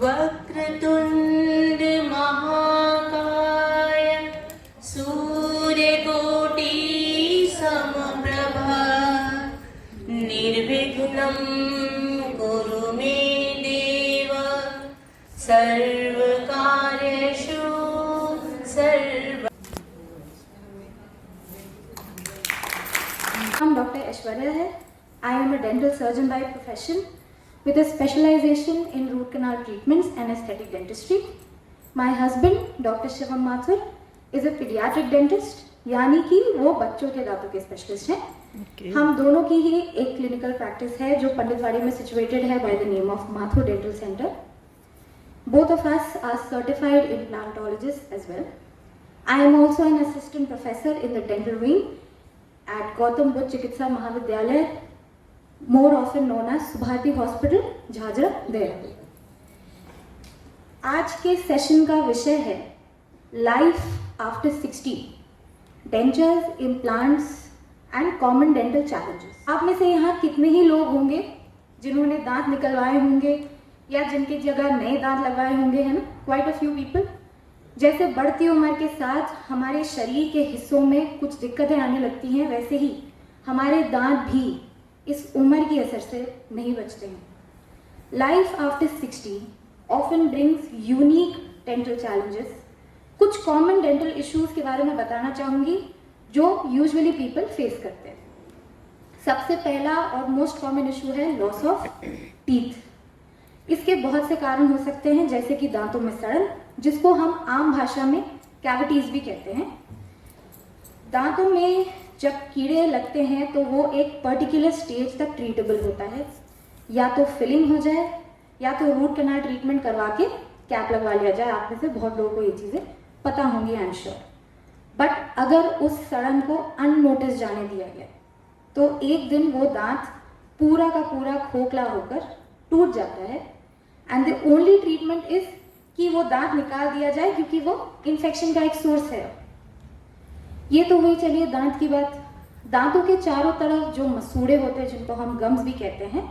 वक्रतुंड महाकाय सूर्यकोटि समप्रभा निर्विघ्नं कुरु मे देव सर्वकार्येषु सर्व। I'm Dr. Aishwarya hai. I am a dental surgeon by profession with a specialization in root canal treatments and aesthetic dentistry. My husband, Dr. Shivam Mathur, is a pediatric dentist, यानी कि वो बच्चों के दांतों के स्पेशलिस्ट हैं। हम दोनों की ही एक क्लिनिकल प्रैक्टिस है जो पंडितवाड़ी में सिचुएटेड है by the name of Mathur dental centre. Both of us are certified implantologists as well. I am also an assistant professor in the dental wing at Gautam Buddha Chikitsa Mahavidyalaya, more often known as Subharti Hospital, Jhajra, Delhi. आज के session का विषय है life after 60, dentures, implants and common dental challenges. आप में से यहाँ कितने ही लोग होंगे जिन्होंने दांत निकलवाए होंगे या जिनकी जगह नए दांत लगवाए होंगे, है ना? Quite a few people. जैसे बढ़ती उम्र के साथ हमारे शरीर के हिस्सों में कुछ दिक्कतें आने लगती हैं, वैसे ही हमारे दांत भी इस उम्र की असर से नहीं बचते हैं। Life after 60 often brings unique dental challenges. कुछ कॉमन डेंटल इश्यूज के बारे में बताना चाहूँगी जो यूजुअली पीपल फेस करते हैं। सबसे पहला और मोस्ट कॉमन इशू है लॉस ऑफ टीथ। इसके बहुत से कारण हो सकते हैं, जैसे कि दांतों में सड़न, जिसको हम आम भाषा में कैविटीज भी कहते हैं। दांतों में जब कीड़े लगते हैं तो वो एक पर्टिकुलर स्टेज तक ट्रीटेबल होता है, या तो फिलिंग हो जाए या तो रूट कैनाल ट्रीटमेंट करवा के कैप लगवा लिया जाए। आप में से बहुत लोगों को ये चीज़ें पता होंगी, आई एम श्योर। बट अगर उस सड़न को अननोटिस जाने दिया गया तो एक दिन वो दांत पूरा का पूरा खोखला होकर टूट जाता है। And the only treatment is कि वो दांत निकाल दिया जाए, क्योंकि वो इन्फेक्शन का एक सोर्स है। ये तो हुई चलिए दांत की बात। दांतों के चारों तरफ जो मसूड़े होते हैं, जिनको हम गम्स भी कहते हैं,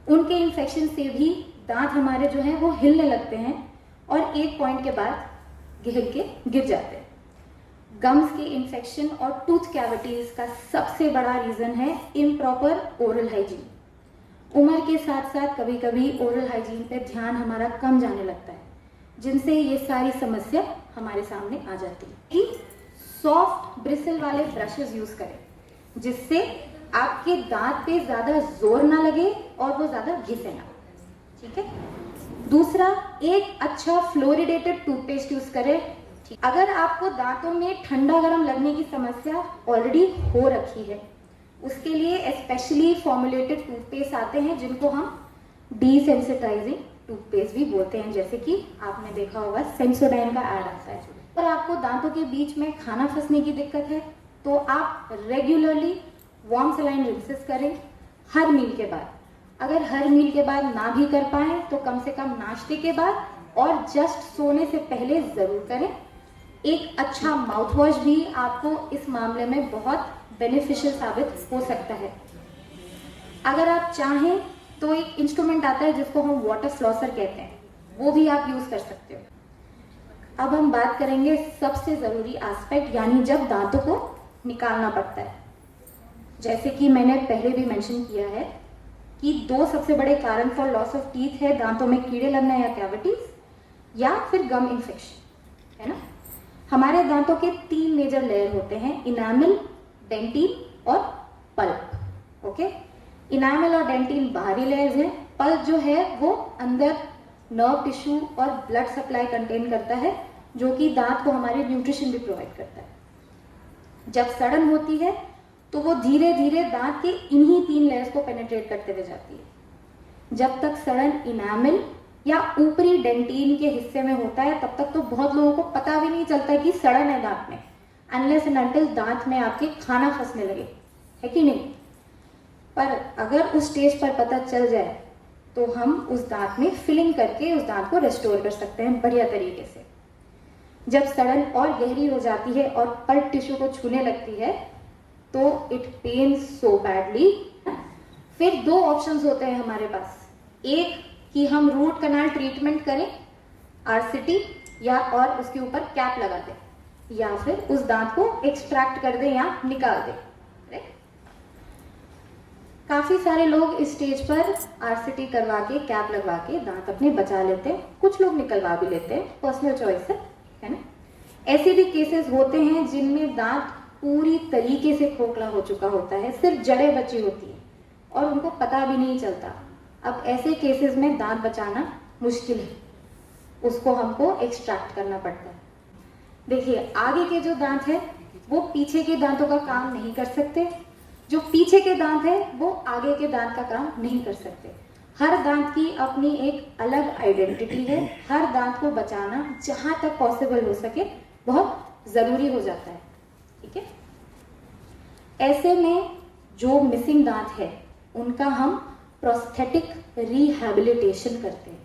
उनके इन्फेक्शन से भी दांत हमारे जो हैं वो हिलने लगते हैं और एक पॉइंट के बाद गिर के गिर जाते हैं। गम्स के इन्फेक्शन और टूथ कैविटीज का सबसे बड़ा रीजन है इम्प्रॉपर ओरल हाइजीन। उम्र के साथ साथ कभी कभी ओरल हाइजीन पे ध्यान हमारा कम जाने लगता है, जिनसे ये सारी समस्या हमारे सामने आ जाती है। कि सॉफ्ट ब्रिसल वाले ब्रशेस यूज करें, जिससे आपके दांत पे ज्यादा जोर ना लगे और वो ज्यादा घिसे ना, ठीक है? दूसरा, एक अच्छा फ्लोरिडेटेड टूथपेस्ट यूज करें। अगर आपको दांतों में ठंडा गर्म लगने की समस्या ऑलरेडी हो रखी है, उसके लिए स्पेशली फॉर्मुलेटेड टूथपेस्ट आते हैं, जिनको हम डीसेंसिटाइजिंग टूथपेस्ट भी बोलते हैं। जैसे कि आपने देखा होगा सेंसोडाइन का ऐड आता है। पर आपको दांतों के बीच में खाना फंसने की दिक्कत है तो आप रेगुलरली वार्म सलाइन रिंसेस करें हर मील के बाद। अगर हर मील के बाद ना भी कर पाए तो कम से कम नाश्ते के बाद और जस्ट सोने से पहले जरूर करें। एक अच्छा माउथ वॉश भी आपको इस मामले में बहुत बेनिफिशियल साबित हो सकता है। अगर आप चाहें तो एक इंस्ट्रूमेंट आता है जिसको हम वाटर फ्लॉसर कहते हैं, वो भी आप यूज कर सकते हो। अब हम बात करेंगे सबसे जरूरी एस्पेक्ट, यानी जब दांतों को निकालना पड़ता है। जैसे कि मैंने पहले भी मेंशन किया है कि दो सबसे बड़े कारण फॉर लॉस ऑफ टीथ है दांतों में कीड़े लगना या कैविटीज, या फिर गम इन्फेक्शन, है ना? हमारे दांतों के 3 मेजर लेयर होते हैं, इनामिल, डेंटिन और पल्प। ओके, इनामिल और डेंटिन बाहरी लेयर्स हैं। पल्प जो है वो अंदर नर्व टिश्यू और ब्लड सप्लाई कंटेन करता है, जो कि दांत को हमारे न्यूट्रिशन भी प्रोवाइड करता है। जब सड़न होती है तो वो धीरे धीरे दांत के इन्हीं 3 लेयर्स को पेनिट्रेट करते हुए जाती है। जब तक सड़न इनामिल या ऊपरी डेंटिन के हिस्से में होता है, तब तक तो बहुत लोगों को पता भी नहीं चलता कि सड़न है दांत में, अनलेस एंड अनटिल दांत में आपके खाना फंसने लगे, है कि नहीं? पर अगर उस स्टेज पर पता चल जाए तो हम उस दांत में फिलिंग करके उस दांत को रेस्टोर कर सकते हैं बढ़िया तरीके से। जब सड़न और गहरी हो जाती है और पल्प टिश्यू को छूने लगती है तो इट पेन्स सो बैडली। फिर 2 ऑप्शंस होते हैं हमारे पास, एक कि हम रूट कनाल ट्रीटमेंट करें, आरसीटी, या और उसके ऊपर कैप लगा दें, या फिर उस दांत को एक्सट्रैक्ट कर दें या निकाल दें। राइट? काफी सारे लोग इस स्टेज पर आरसीटी करवा के, कैप लगवा के दांत अपने बचा लेते हैं, कुछ लोग निकलवा भी लेते हैं, पर्सनल चॉइस है ना। ऐसे भी केसेस होते हैं जिनमें दांत पूरी तरीके से खोखला हो चुका होता है, सिर्फ जड़ें बची होती है और उनको पता भी नहीं चलता। अब ऐसे केसेस में दांत बचाना मुश्किल है, उसको हमको एक्सट्रैक्ट करना पड़ता है। देखिए, आगे के जो दांत है वो पीछे के दांतों का काम नहीं कर सकते, जो पीछे के दांत है वो आगे के दांत का काम नहीं कर सकते। हर दांत की अपनी एक अलग आइडेंटिटी है, हर दांत को बचाना जहां तक पॉसिबल हो सके बहुत जरूरी हो जाता है। ठीक है, ऐसे में जो मिसिंग दांत है उनका हम प्रोस्थेटिक रिहैबिलिटेशन करते हैं।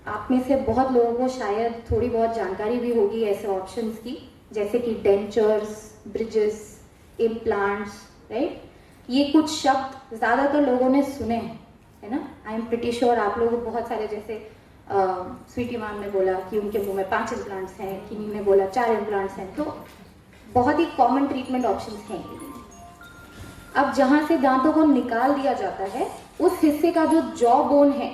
आप में से बहुत लोगों को शायद थोड़ी बहुत जानकारी भी होगी ऐसे ऑप्शंस की, जैसे कि डेंचर्स, ब्रिजेस, इम्प्लांट्स। राइट, ये कुछ शब्द ज्यादातर लोगों ने सुने हैं, है ना। आई एम प्रिटी श्योर आप लोग बहुत सारे, जैसे स्वीटी मैम ने बोला कि उनके मुंह में 5 इम्प्लांट्स हैं, किन्हीं ने बोला 4 इम्प्लांट्स हैं, तो बहुत ही कॉमन ट्रीटमेंट ऑप्शंस हैं। अब जहां से दांतों को निकाल दिया जाता है उस हिस्से का जो जॉ बोन है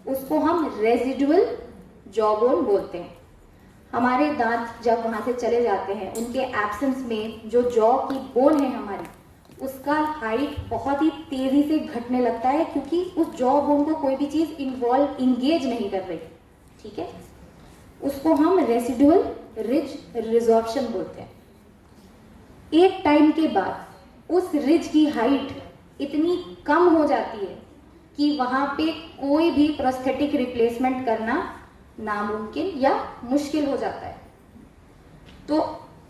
उसको हम रेजिडुअल जॉ बोन बोलते हैं। हमारे दांत जब वहां से चले जाते हैं, उनके एब्सेंस में जो जॉ की बोन है हमारी, उसका हाइट बहुत ही तेजी से घटने लगता है, क्योंकि उस जॉ बोन को कोई भी चीज इंगेज नहीं कर रही। ठीक है, उसको हम रेसिडुअल रिज रिजॉर्प्शन बोलते हैं। एक टाइम के बाद उस रिज की हाइट इतनी कम हो जाती है कि वहां पे कोई भी प्रोस्थेटिक रिप्लेसमेंट करना नामुमकिन या मुश्किल हो जाता है। तो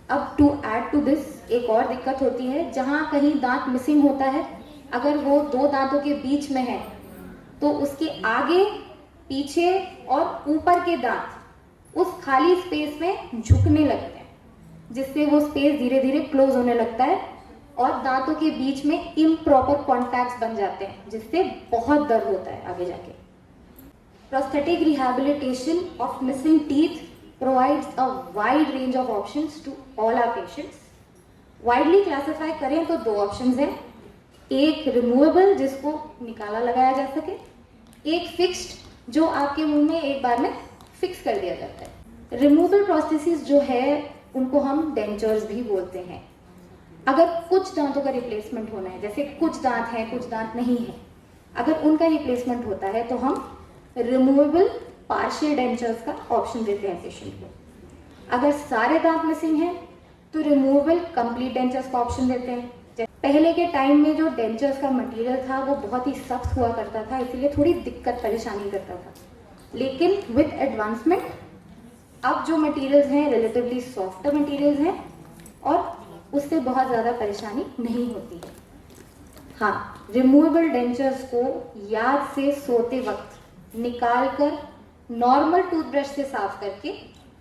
अब टू ऐड टू दिस एक और दिक्कत होती है, जहां कहीं दांत मिसिंग होता है, अगर वो 2 दांतों के बीच में है तो उसके आगे, पीछे और ऊपर के दांत उस खाली स्पेस में झुकने लगते हैं, जिससे वो स्पेस धीरे धीरे क्लोज होने लगता है और दांतों के बीच में इम्प्रॉपर कॉन्टैक्ट्स बन जाते हैं, जिससे बहुत दर्द होता है आगे जाके। Prosthetic rehabilitation of missing teeth provides a wide range of options to all our patients. Widely classify करें तो 2 ऑप्शंस हैं, एक रिमूवेबल जिसको निकाला लगाया जा सके, एक फिक्स्ड जो आपके मुंह में एक बार में फिक्स कर दिया जाता है। रिमूवेबल प्रोस्थेसिस जो है उनको हम डेंचर्स भी बोलते हैं। अगर कुछ दांतों का रिप्लेसमेंट होना है, जैसे कुछ दांत हैं कुछ दांत नहीं है, अगर उनका रिप्लेसमेंट होता है तो हम रिमूवेबल पार्शियल डेंचर्स का ऑप्शन देते हैं पेशेंट को। अगर सारे दांत मिसिंग हैं तो रिमूवेबल कंप्लीट डेंचर्स का ऑप्शन देते हैं। पहले के टाइम में जो डेंचर्स का मटेरियल था वो बहुत ही सख्त हुआ करता था, इसलिए थोड़ी दिक्कत परेशानी करता था, लेकिन विद एडवांसमेंट अब जो मटेरियल्स हैं रिलेटिवली सॉफ्टर मटेरियल्स हैं और उससे बहुत ज़्यादा परेशानी नहीं होती है। हाँ, रिमूवेबल डेंचर्स को याद से सोते वक्त निकाल कर नॉर्मल टूथब्रश से साफ करके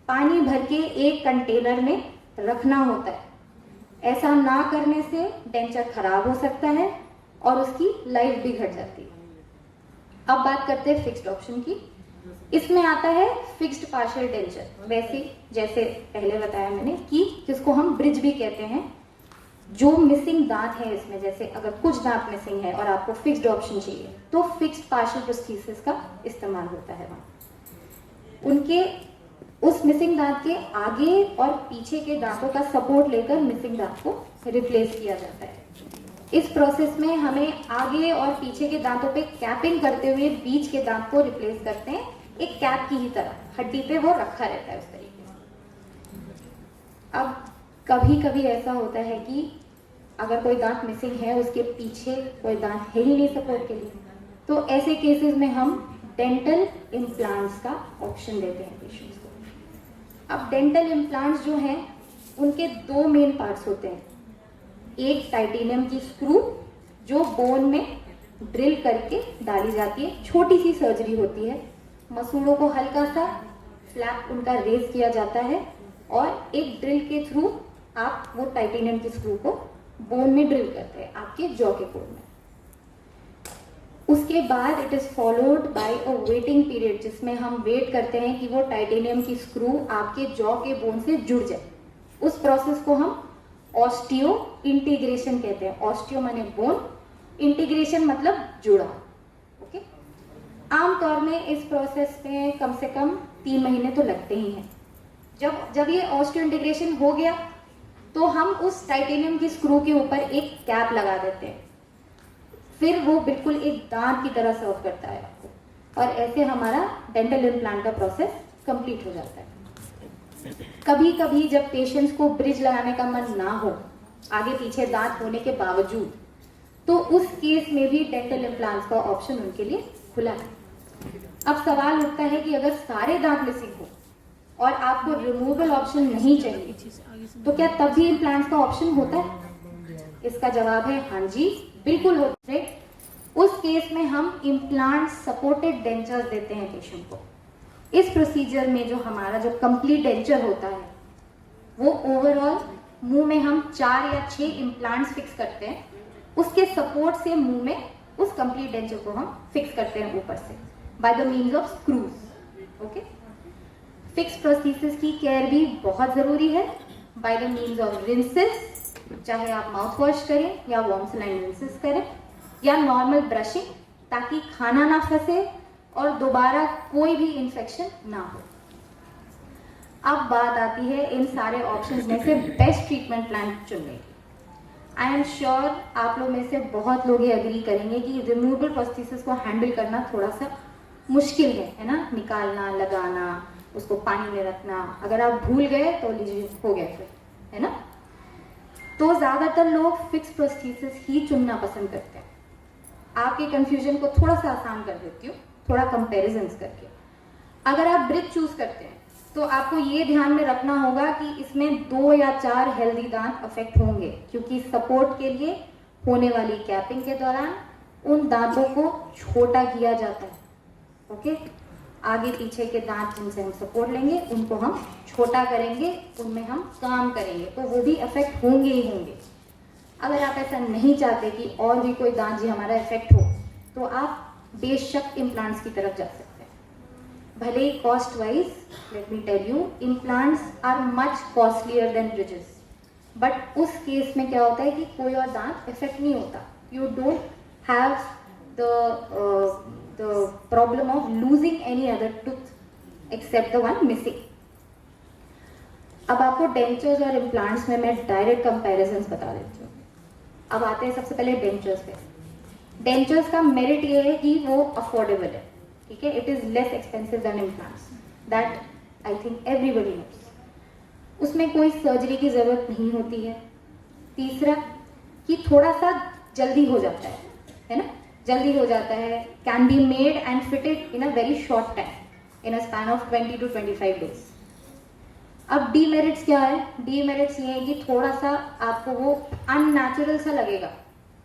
पानी भर के एक कंटेनर में रखना होता है। ऐसा ना करने से डेंचर खराब हो सकता है और उसकी लाइफ भी घट जाती है। अब बात करते हैं फिक्स्ड ऑप्शन की। इसमें आता है फिक्स्ड पार्शियल डेंचर, वैसे जैसे पहले बताया मैंने कि जिसको हम ब्रिज भी कहते हैं। जो मिसिंग दांत है इसमें, जैसे अगर कुछ दांत मिसिंग है और आपको फिक्स्ड ऑप्शन चाहिए तो फिक्स्ड पार्शियल प्रोस्थेसिस का इस्तेमाल होता है वहाँ। उनके उस मिसिंग दांत के आगे और पीछे के दांतों का सपोर्ट लेकर मिसिंग दांत को रिप्लेस किया जाता है। इस प्रोसेस में हमें आगे और पीछे के दांतों पे कैपिंग करते हुए बीच के दांत को रिप्लेस करते हैं, एक कैप की ही तरह हड्डी पे वो रखा रहता है उस तरीके से। अब कभी कभी ऐसा होता है कि अगर कोई दांत मिसिंग है, उसके पीछे कोई दांत है ही नहीं सपोर्ट के लिए, तो ऐसे केसेस में हम डेंटल इम्प्लांट्स का ऑप्शन देते हैं पेशेंट्स को। अब डेंटल इम्प्लांट्स जो हैं उनके 2 मेन पार्ट्स होते हैं। एक टाइटेनियम की स्क्रू जो बोन में ड्रिल करके डाली जाती है, छोटी सी सर्जरी होती है, मसूड़ों को हल्का सा फ्लैप उनका रेज किया जाता है और एक ड्रिल के थ्रू आप वो टाइटेनियम की स्क्रू को बोन में ड्रिल करते हैं आपके जॉ के कोड में। उसके बाद it is followed by a waiting period, जिसमें हम वेट करते हैं कि वो टाइटेनियम की स्क्रू आपके जॉ के बोन से जुड़ जाए। उस प्रोसेस को हम ऑस्टियो इंटीग्रेशन कहते हैं। ऑस्टियो माने बोन, इंटीग्रेशन मतलब जुड़ा। ओके, आमतौर में इस प्रोसेस में कम से कम 3 महीने तो लगते ही हैं। जब ये ऑस्टियो इंटीग्रेशन हो गया तो हम उस टाइटेनियम की स्क्रू के ऊपर एक कैप लगा देते हैं, फिर वो बिल्कुल एक दांत की तरह सर्व करता है आपको, और ऐसे हमारा डेंटल इम्प्लांट का प्रोसेस कंप्लीट हो जाता है। कभी कभी जब पेशेंट्स को ब्रिज लगाने का मन ना हो, आगे पीछे दांत होने के बावजूद, तो उस केस में भी डेंटल इम्प्लांट्स का ऑप्शन उनके लिए खुला है। अब सवाल उठता है कि अगर सारे दांत मिसिंग हो और आपको रिमूवल ऑप्शन नहीं चाहिए, तो क्या तब भी इम्प्लांट्स का ऑप्शन होता है? इसका जवाब है हाँ जी, बिल्कुल होता है। उस केस में हम इम्प्लांट सपोर्टेड डेंचर्स देते हैं पेशेंट को। इस प्रोसीजर में जो हमारा जो कंप्लीट डेंचर होता है, वो ओवरऑल मुंह में हम 4 या 6 इम्प्लांट्स फिक्स करते हैं। उसके सपोर्ट से मुंह में उस कंप्लीट डेंचर को हम फिक्स करते हैं ऊपर से by the means of screws. Okay, fix procedures की केयर भी बहुत जरूरी है by the means of rinses, चाहे आप माउथ वॉश करें या वार्म सलाइन रिंसेस करें या नॉर्मल ब्रशिंग, ताकि खाना ना फंसे और दोबारा कोई भी इन्फेक्शन ना हो। अब बात आती है इन सारे ऑप्शंस में से बेस्ट ट्रीटमेंट प्लान चुनने की। आई एम श्योर आप लोग में से बहुत लोग ये एग्री करेंगे कि रिमूवेबल प्रोस्थेसिस को हैंडल करना थोड़ा सा मुश्किल है ना, निकालना, लगाना, उसको पानी में रखना, अगर आप भूल गए तो लीजिए हो गया फिर, है ना। तो ज्यादातर लोग फिक्स प्रोस्थेसिस ही चुनना पसंद करते हैं। आपके कंफ्यूजन को थोड़ा सा आसान कर देती हूँ, थोड़ा कंपैरिजंस करके। अगर आप ब्रिज चूज करते हैं तो आपको ये ध्यान में रखना होगा कि इसमें 2 या 4 हेल्दी दांत अफेक्ट होंगे, क्योंकि सपोर्ट के लिए होने वाली कैपिंग के दौरान उन दांतों को छोटा किया जाता है। ओके, आगे पीछे के दांत जिनसे हम सपोर्ट लेंगे उनको हम छोटा करेंगे, उनमें हम काम करेंगे, तो वो भी अफेक्ट होंगे ही होंगे। अगर आप ऐसा नहीं चाहते कि और भी कोई दांत जी हमारा इफेक्ट हो, तो आप बेशक इम्प्लांट्स की तरफ जा सकते हैं। भले ही cost wise, let me tell you, implants are much costlier than bridges, but उस केस में क्या होता है कि कोई और दांत इफेक्ट नहीं होता। You don't have the problem of losing any other tooth except the one missing. अब आपको डेंचर्स और इम्प्लांट्स में मैं डायरेक्ट कंपैरिजंस बता देती हूँ। अब आते हैं सबसे पहले डेंचर्स पे। डेंचर्स का मेरिट ये है कि वो अफोर्डेबल है, ठीक है, it is less expensive than implants, that I think everybody knows. उसमें कोई सर्जरी की जरूरत नहीं होती है। तीसरा कि थोड़ा सा जल्दी हो जाता है ना, जल्दी हो जाता है, can be made and fitted in a very short time, in a span of 20 to 25 days। अब डीमेरिट्स क्या है? डीमेरिट्स ये है कि थोड़ा सा आपको वो अननेचुरल सा लगेगा,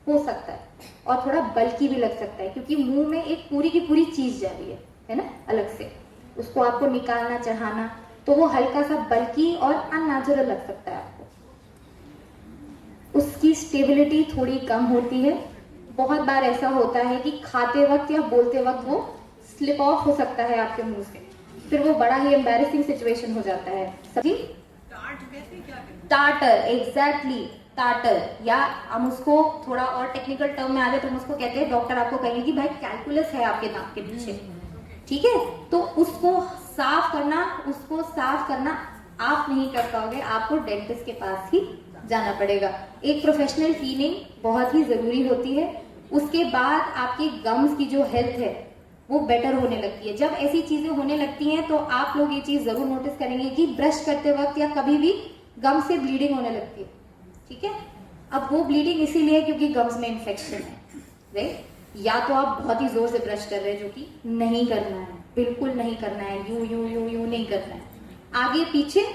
हो सकता है, और थोड़ा बल्कि भी लग सकता है, क्योंकि मुंह में एक पूरी की पूरी चीज जा रही है ना, अलग से उसको आपको निकालना, चढ़ाना, तो वो हल्का सा बल्कि और अननेचुरल लग सकता है आपको। उसकी स्टेबिलिटी थोड़ी कम होती है। बहुत बार ऐसा होता है कि खाते वक्त या बोलते वक्त वो स्लिप ऑफ हो सकता है आपके मुंह से, फिर वो बड़ा ही एम्बैरेसिंग सिचुएशन हो जाता है। सभी टार्टर, एग्जैक्टली टार्टर, या हम उसको थोड़ा और टेक्निकल टर्म में आ जाए तो हम उसको कहते हैं, डॉक्टर आपको कहेंगे कि भाई कैलकुलस है आपके दांत के पीछे, ठीक है, तो उसको साफ करना आप नहीं कर पाओगे, आपको डेंटिस्ट के पास ही जाना पड़ेगा। एक प्रोफेशनल क्लीनिंग बहुत ही जरूरी होती है। उसके बाद आपकी गम्स की जो हेल्थ है वो बेटर होने लगती है। जब ऐसी चीजें होने लगती हैं तो आप लोग ये चीज जरूर नोटिस करेंगे कि ब्रश करते वक्त या कभी भी गम से ब्लीडिंग होने लगती है, ठीक है। अब वो ब्लीडिंग इसीलिए क्योंकि गम्स में इन्फेक्शन है, राइट। या तो आप बहुत ही जोर से ब्रश कर रहे हैं, जो कि नहीं करना है, बिल्कुल नहीं करना है, यूं नहीं करना है, आगे पीछे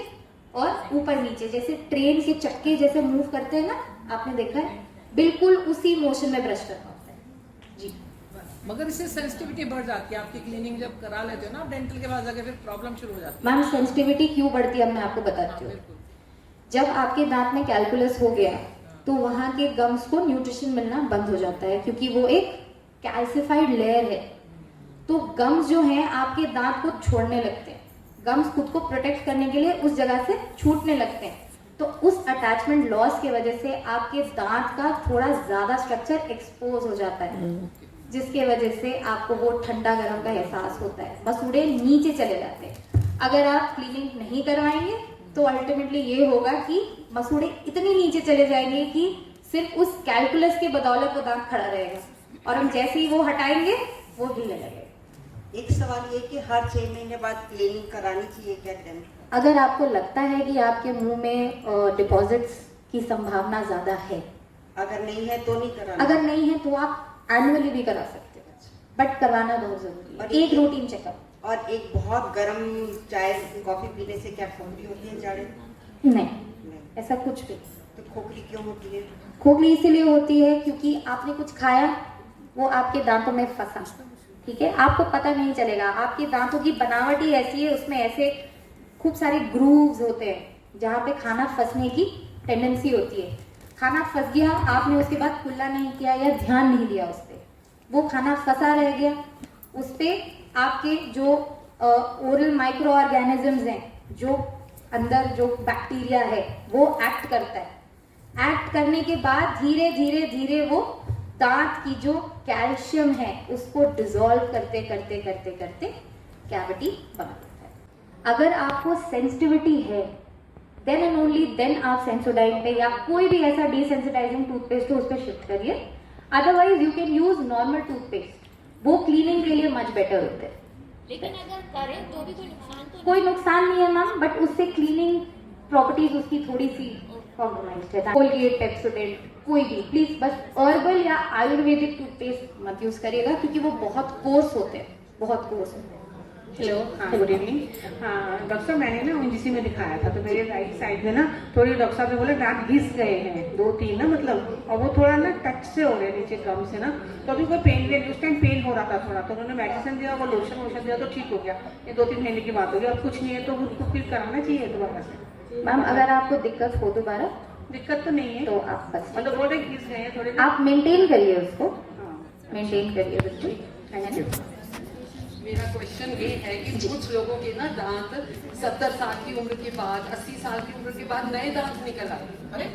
और ऊपर नीचे, जैसे ट्रेन के चक्के जैसे मूव करते हैं ना, आपने देखा है, बिल्कुल उसी मोशन में ब्रश करना होता है जी। मगर इससे सेंसिटिविटी बढ़ जाती है, आपकी क्लीनिंग जब करा लेते हो ना डेंटल के पास जाके, फिर प्रॉब्लम शुरू हो जाती है। मैम सेंसिटिविटी क्यों बढ़ती है, अब मैं आपको बताती हूँ। जब आपके दांत में कैलकुलस हो गया तो वहां के गम्स को न्यूट्रिशन मिलना बंद हो जाता है, क्योंकि वो एक कैल्सिफाइड लेयर है, तो गम्स जो हैं आपके दांत को छोड़ने लगते हैं, गम्स खुद को प्रोटेक्ट करने के लिए उस जगह से छूटने लगते हैं। तो उस अटैचमेंट लॉस की वजह से आपके दांत का थोड़ा ज़्यादा स्ट्रक्चर एक्सपोज हो जाता है, जिसके वजह से आपको वो ठंडा गर्म का एहसास होता है, मसूड़े नीचे चले जाते हैं। अगर आप क्लीनिंग नहीं करवाएंगे तो अल्टीमेटली ये होगा कि मसूड़े इतने नीचे चले जाएंगे कि सिर्फ उस कैलकुलस के बदौलत वो दांत खड़ा रहेगा, और हम जैसे ही वो हटाएंगे वो हिलने लगेगा। एक सवाल ये कि हर 6 महीने बाद क्लीनिंग करानी चाहिए क्या डेंटल? अगर आपको लगता है कि आपके मुंह में डिपॉजिट्स की संभावना ज़्यादा है, अगर नहीं है तो नहीं कराना? अगर नहीं है तो आप एनुअली भी करा सकते हो, बट करवाना बहुत जरूरी है, और एक रूटीन चेकअप। और एक बहुत गर्म चाय कॉफी पीने से क्या खोखली होती है जाड़े? नहीं, नहीं। ऐसा कुछ भी। तो खोखली क्यों होती है? खोखली इसीलिए होती है क्योंकि आपने कुछ खाया, वो आपके दांतों में फंसा, ठीक है, आपको पता नहीं चलेगा। आपके दांतों की बनावट ही ऐसी है, उसमें ऐसे खूब सारे ग्रूव्स होते हैं जहाँ पे खाना फंसने की टेंडेंसी होती है। खाना फंस गया, आपने उसके बाद कुल्ला नहीं किया या ध्यान नहीं दिया उस पर, वो खाना फंसा रह गया, उस पर आपके जो ओरल माइक्रो ऑर्गेनिजम्स हैं, जो अंदर जो बैक्टीरिया है, वो एक्ट करता है। एक्ट करने के बाद धीरे धीरे धीरे वो दांत की जो कैल्शियम है उसको डिसॉल्व करते करते करते करते कैविटी बना देता है। अगर आपको सेंसिटिविटी है, देन एंड ओनली देन आप सेंसोडाइन पे या कोई भी ऐसा डिसेंसिटाइजिंग टूथपेस्ट हो उस पर शिफ्ट करिए। Otherwise you can use normal toothpaste, वो क्लीनिंग के लिए मच बेटर होते हैं। लेकिन अगर करें तो भी कोई नुकसान तो कोई नुकसान नहीं है मैम, बट उससे क्लीनिंग प्रॉपर्टीज उसकी थोड़ी सी कॉम्प्रोमाइज्ड है। कोलगेट, पेप्सोडेंट, कोई भी प्लीज बस हर्बल या आयुर्वेदिक टूथपेस्ट मत यूज करिएगा क्योंकि वो बहुत कोर्स होते हैं, बहुत कोर्स होते हैं। हेलो, हाँ गुड इवनिंग। डॉक्टर साहब मैंने ना ओएनजीसी में दिखाया था, तो मेरे राइट साइड में ना थोड़ी डॉक्टर साहब ने बोले दांत घिस गए हैं 2-3 ना, मतलब, और वो थोड़ा ना टच से हो रहे हैं नीचे गम से ना, तो अभी कोई पेन नहीं, उस टाइम पेन हो रहा था थोड़ा, तो उन्होंने मेडिसिन दिया, वो लोशन दिया तो ठीक हो गया। ये 2-3 महीने की बात हो गई, अब कुछ नहीं है तो उनको फिर कराना चाहिए दोबारा से? मैम अगर आपको दिक्कत हो दोबारा दिक्कत तो नहीं है, तो आप बस मतलब बोल रहे घिस गए हैं थोड़े। आप मेंटेन करिए उसको, हाँ, मेंटेन करिए बिल्कुल। Thank you. मेरा क्वेश्चन ये है कि कुछ लोगों के ना दांत 70 साल की उम्र के बाद, 80 साल की उम्र के बाद नए दांत निकल आते हैं।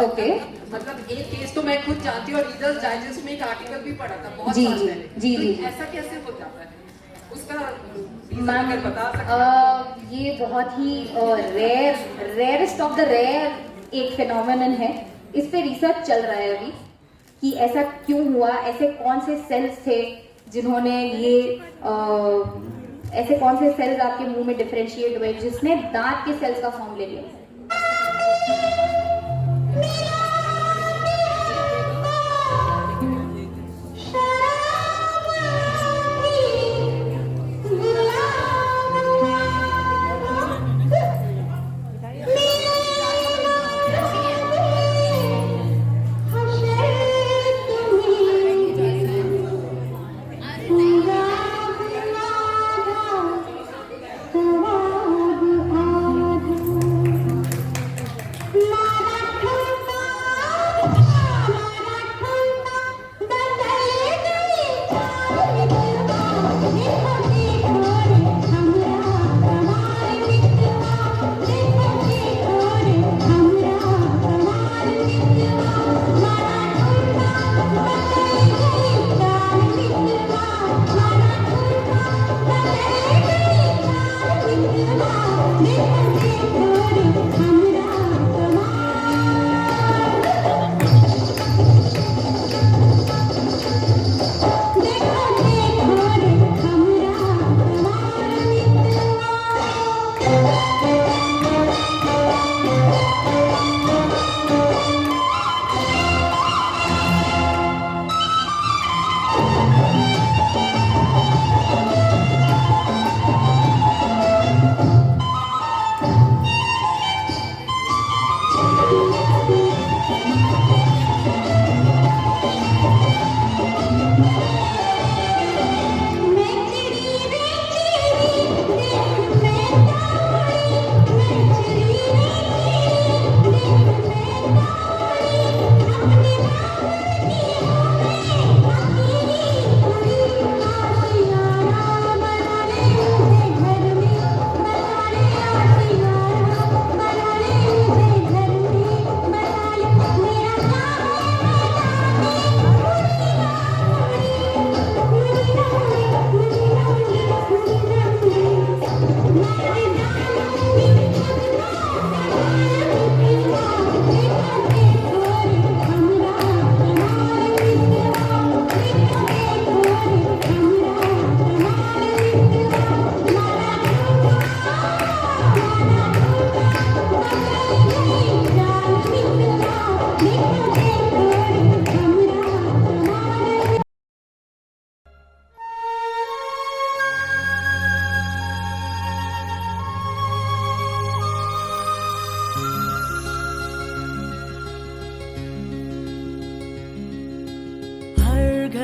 ओके, मतलब एक केस तो मैं खुद जानती हूँ और रीडर्स डाइजेस्ट में एक आर्टिकल भी पढ़ा था बहुत जी, साल जी, पहले। जी, तो जी। ऐसा कैसे हो जाता है? उसका मैम reason अगर बता सकते ये बहुत ही रेयरेस्ट ऑफ द रेयर एक फिनोमेनन है। इस पे रिसर्च चल रहा है अभी कि ऐसा क्यों हुआ, ऐसे कौन से सेल्स थे जिन्होंने ये ऐसे कौन से सेल्स आपके मुंह में डिफरेंशिएट हुए जिसने दांत के सेल्स का फॉर्म ले लिया।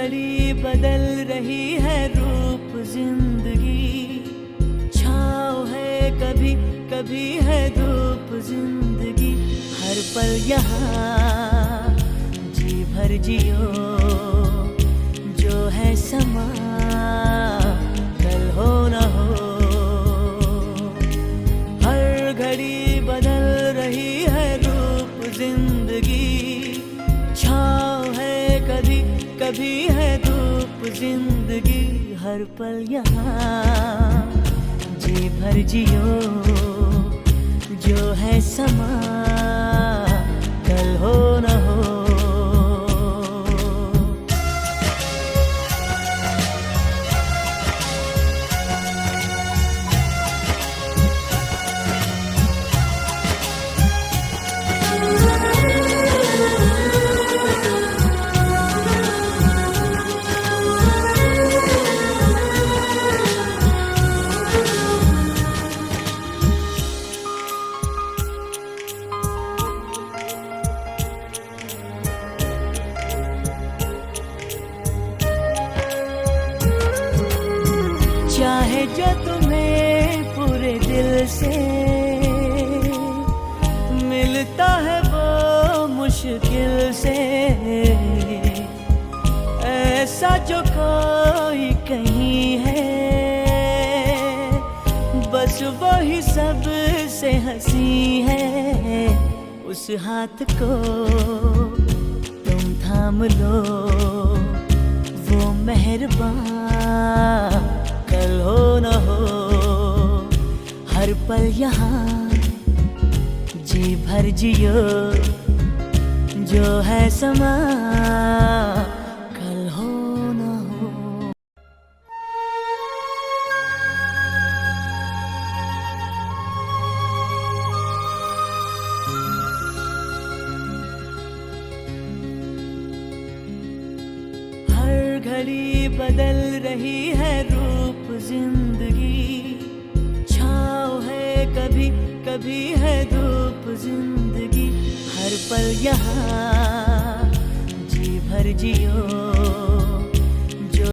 घड़ी बदल रही है रूप जिंदगी, छाँव है कभी कभी है धूप जिंदगी, हर पल यहाँ जी भर जियो, जो है समा कल हो न हो। हर घड़ी बदल रही है रूप जिंदगी, छाँव है कभी कभी है धूप जिंदगी, हर पल यहाँ जी भर जियो, जो है समा कल हो न हो। चाहे जो तुम्हें पूरे दिल से मिलता है वो मुश्किल से, ऐसा जो कोई कहीं है बस वही सबसे हंसी है, उस हाथ को तुम थाम लो, वो मेहरबान कल हो न हो। हर पल यहाँ जी भर जियो, जो है समा कल हो न हो। हर घड़ी बदल रही है रूप जिंदगी, छाँव है कभी कभी है धूप जिंदगी, हर पल यहाँ जी भर जियो,